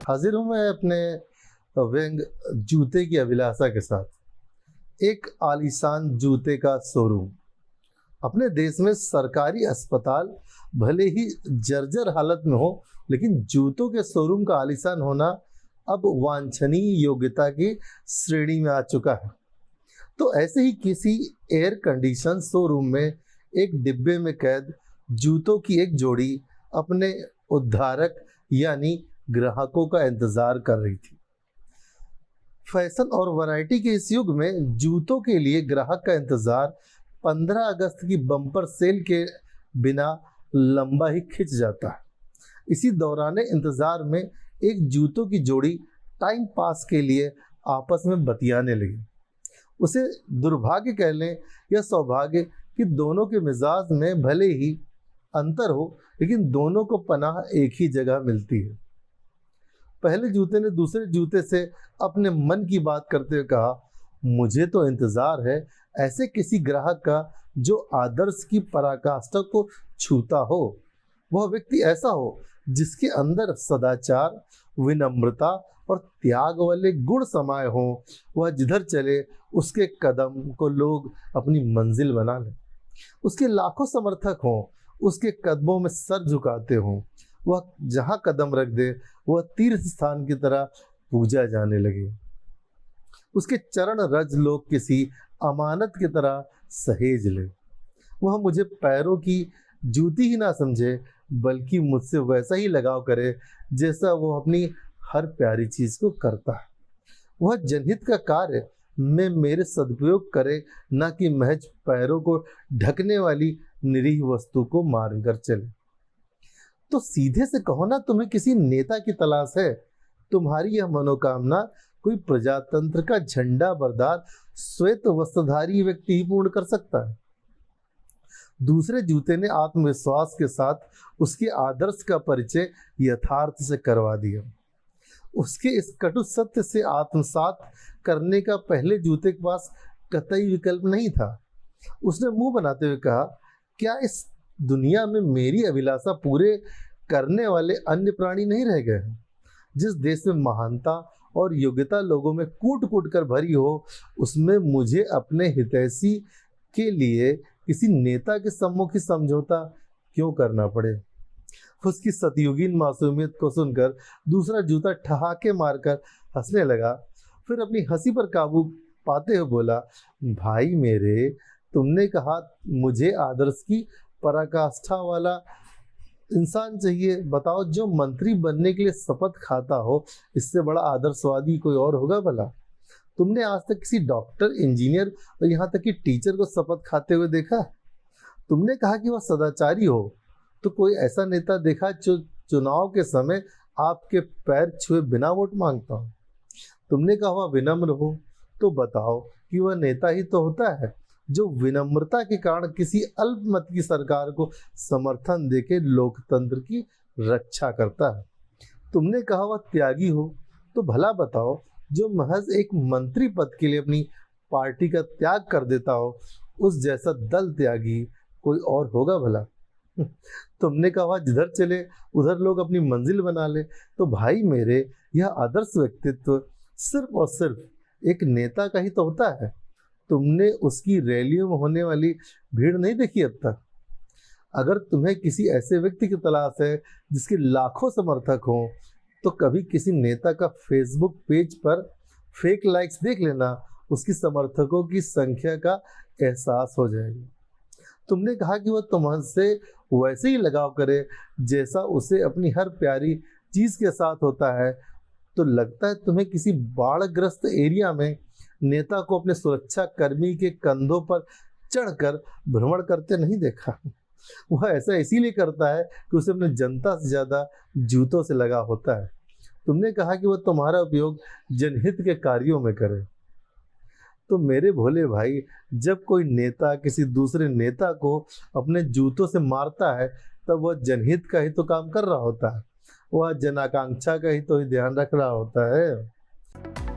हाजिर हूं मैं अपने व्यंग जूते की अभिलाषा के साथ। एक आलीशान जूते का शोरूम। अपने देश में सरकारी अस्पताल भले ही जर्जर हालत में हो, लेकिन जूतों के शोरूम का आलीशान होना अब वांछनीय योग्यता की श्रेणी में आ चुका है। तो ऐसे ही किसी एयर कंडीशन शोरूम में एक डिब्बे में कैद जूतों की एक जोड़ी अपने उद्धारक यानी ग्राहकों का इंतजार कर रही थी। फैशन और वैरायटी के इस युग में जूतों के लिए ग्राहक का इंतजार 15 अगस्त की बम्पर सेल के बिना लंबा ही खिंच जाता है। इसी दौरान इंतजार में एक जूतों की जोड़ी टाइम पास के लिए आपस में बतियाने लगी। उसे दुर्भाग्य कह लें या सौभाग्य कि दोनों के मिजाज में भले ही अंतर हो, लेकिन दोनों को पनाह एक ही जगह मिलती है। पहले जूते ने दूसरे जूते से अपने मन की बात करते हुए कहा, मुझे तो इंतजार है ऐसे किसी ग्राहक का जो आदर्श की पराकाष्ठा को छूता हो। वह व्यक्ति ऐसा हो जिसके अंदर सदाचार, विनम्रता और त्याग वाले गुण समाये हों। वह जिधर चले उसके कदम को लोग अपनी मंजिल बना लें। उसके लाखों समर्थक हों, उसके कदमों में सर झुकाते हों। वह जहाँ कदम रख दे वह तीर्थ स्थान की तरह पूजा जाने लगे। उसके चरण रज लोग किसी अमानत की तरह सहेज ले। वह मुझे पैरों की जूती ही ना समझे, बल्कि मुझसे वैसा ही लगाव करे जैसा वो अपनी हर प्यारी चीज को करता है। वह जनहित का कार्य में मेरे सदुपयोग करे, न कि महज पैरों को ढकने वाली निरीह वस्तु को मारकर चले। तो सीधे से कहो ना, तुम्हें किसी नेता की तलाश है? तुम्हारी यह मनोकामना कोई प्रजातंत्र का झंडा बरदार श्वेत वस्त्रधारी व्यक्ति ही पूर्ण कर सकता है। दूसरे जूते ने आत्मविश्वास के साथ उसके आदर्श का परिचय यथार्थ से करवा दिया। उसके इस कटु सत्य से आत्मसात करने का पहले जूते के पास कतई विकल्प नहीं था। उसने मुंह बनाते हुए कहा, क्या इस दुनिया में मेरी अभिलाषा पूरे करने वाले अन्य प्राणी नहीं रह गए हैं? जिस देश में महानता और योग्यता लोगों में कूट कूट कर भरी हो, उसमें मुझे अपने हितैषी के लिए किसी नेता के सम्मुख ही समझौता क्यों करना पड़े? उसकी सतयुगीन मासूमियत को सुनकर दूसरा जूता ठहाके मारकर हंसने लगा। फिर अपनी हंसी पर काबू पाते हुए बोला, भाई मेरे, तुमने कहा मुझे आदर्श की पराकाष्ठा वाला इंसान चाहिए। बताओ, जो मंत्री बनने के लिए शपथ खाता हो, इससे बड़ा आदर्शवादी कोई और होगा भला? तुमने आज तक किसी डॉक्टर, इंजीनियर और यहाँ तक कि टीचर को शपथ खाते हुए देखा? तुमने कहा कि वह सदाचारी हो, तो कोई ऐसा नेता देखा जो चुनाव के समय आपके पैर छुए बिना वोट मांगता हो? तुमने कहा वह विनम्र हो, तो बताओ कि वह नेता ही तो होता है जो विनम्रता के कारण किसी अल्पमत की सरकार को समर्थन देके लोकतंत्र की रक्षा करता है। तुमने कहा वह त्यागी हो, तो भला बताओ जो महज एक मंत्री पद के लिए अपनी पार्टी का त्याग कर देता हो, उस जैसा दल त्यागी कोई और होगा भला? तुमने कहा जिधर चले उधर लोग अपनी मंजिल बना ले। तो भाई मेरे, यह आदर्श व्यक्तित्व सिर्फ और सिर्फ एक नेता का ही तो होता है। तुमने उसकी रैलियों में होने वाली भीड़ नहीं देखी अब तक? अगर तुम्हें किसी ऐसे व्यक्ति की तलाश है जिसके लाखों समर्थक हों, तो कभी किसी नेता का फेसबुक पेज पर फेक लाइक्स देख लेना, उसकी समर्थकों की संख्या का एहसास हो जाएगा। तुमने कहा कि वह तुमसे वैसे ही लगाव करे जैसा उसे अपनी हर प्यारी चीज के साथ होता है। तो लगता है तुम्हें किसी बाढ़ग्रस्त एरिया में नेता को अपने सुरक्षा कर्मी के कंधों पर चढ़कर भ्रमण करते नहीं देखा। वह ऐसा इसीलिए करता है कि उसे अपने जनता से ज्यादा जूतों से लगा होता है। तुमने कहा कि वह तुम्हारा उपयोग जनहित के कार्यों में करे। तो मेरे भोले भाई, जब कोई नेता किसी दूसरे नेता को अपने जूतों से मारता है, तब वह जनहित का ही तो काम कर रहा होता है। वह जनाकांक्षा का ही तो ध्यान रख रहा होता है।